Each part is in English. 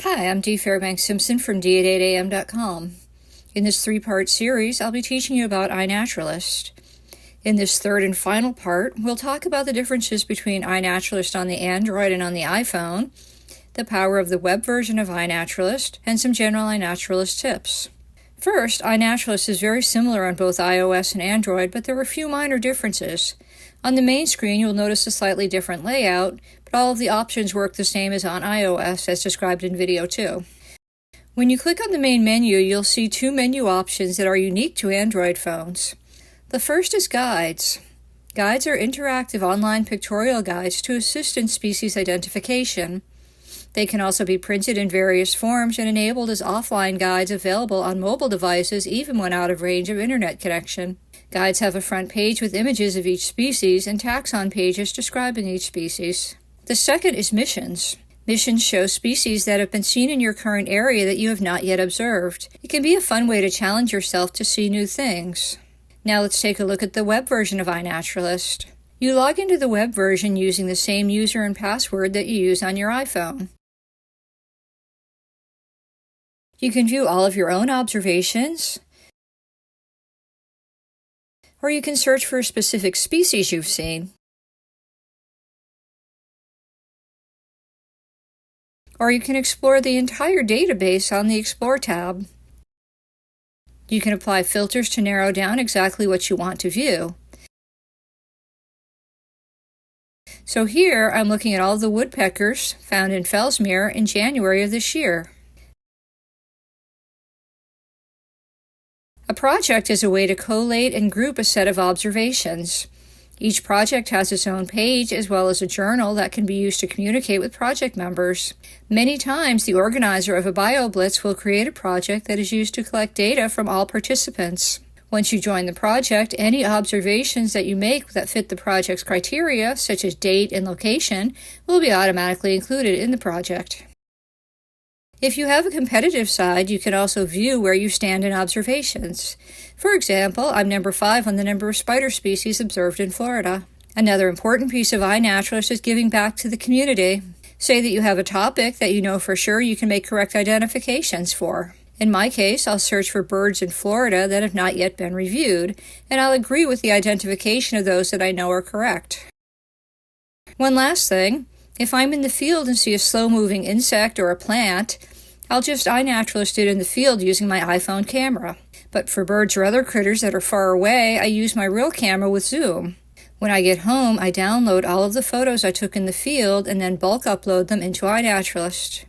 Hi, I'm Dee Fairbanks Simpson from D8am.com. In this three-part series, I'll be teaching you about iNaturalist. In this third and final part, we'll talk about the differences between iNaturalist on the Android and on the iPhone, the power of the web version of iNaturalist, and some general iNaturalist tips. First, iNaturalist is very similar on both iOS and Android, but there are a few minor differences. On the main screen, you'll notice a slightly different layout, but all of the options work the same as on iOS, as described in video 2. When you click on the main menu, you'll see two menu options that are unique to Android phones. The first is Guides. Guides are interactive online pictorial guides to assist in species identification. They can also be printed in various forms and enabled as offline guides available on mobile devices even when out of range of internet connection. Guides have a front page with images of each species and taxon pages describing each species. The second is Missions. Missions show species that have been seen in your current area that you have not yet observed. It can be a fun way to challenge yourself to see new things. Now let's take a look at the web version of iNaturalist. You log into the web version using the same user and password that you use on your iPhone. You can view all of your own observations, or you can search for a specific species you've seen. Or you can explore the entire database on the Explore tab. You can apply filters to narrow down exactly what you want to view. So here I'm looking at all the woodpeckers found in Fellsmere in January of this year. A project is a way to collate and group a set of observations. Each project has its own page as well as a journal that can be used to communicate with project members. Many times, the organizer of a BioBlitz will create a project that is used to collect data from all participants. Once you join the project, any observations that you make that fit the project's criteria, such as date and location, will be automatically included in the project. If you have a competitive side, you can also view where you stand in observations. For example, I'm number 5 on the number of spider species observed in Florida. Another important piece of iNaturalist is giving back to the community. Say that you have a topic that you know for sure you can make correct identifications for. In my case, I'll search for birds in Florida that have not yet been reviewed, and I'll agree with the identification of those that I know are correct. One last thing, if I'm in the field and see a slow-moving insect or a plant, I'll just iNaturalist it in the field using my iPhone camera. But for birds or other critters that are far away, I use my real camera with zoom. When I get home, I download all of the photos I took in the field and then bulk upload them into iNaturalist.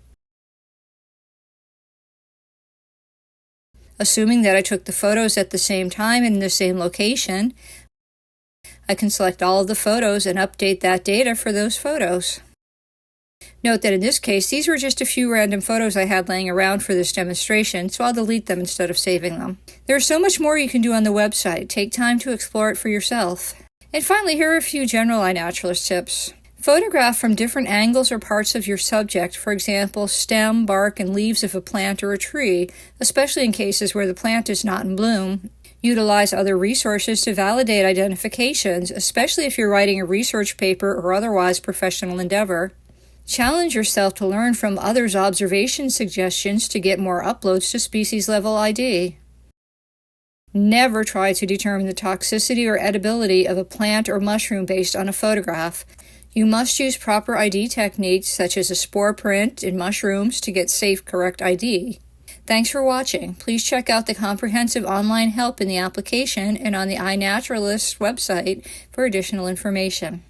Assuming that I took the photos at the same time and in the same location, I can select all of the photos and update that data for those photos. Note that in this case, these were just a few random photos I had laying around for this demonstration, so I'll delete them instead of saving them. There's so much more you can do on the website. Take time to explore it for yourself. And finally, here are a few general iNaturalist tips. Photograph from different angles or parts of your subject, for example, stem, bark, and leaves of a plant or a tree, especially in cases where the plant is not in bloom. Utilize other resources to validate identifications, especially if you're writing a research paper or otherwise professional endeavor. Challenge yourself to learn from others' observation suggestions to get more uploads to species level ID. Never try to determine the toxicity or edibility of a plant or mushroom based on a photograph. You must use proper ID techniques such as a spore print in mushrooms to get safe, correct ID. Thanks for watching. Please check out the comprehensive online help in the application and on the iNaturalist website for additional information.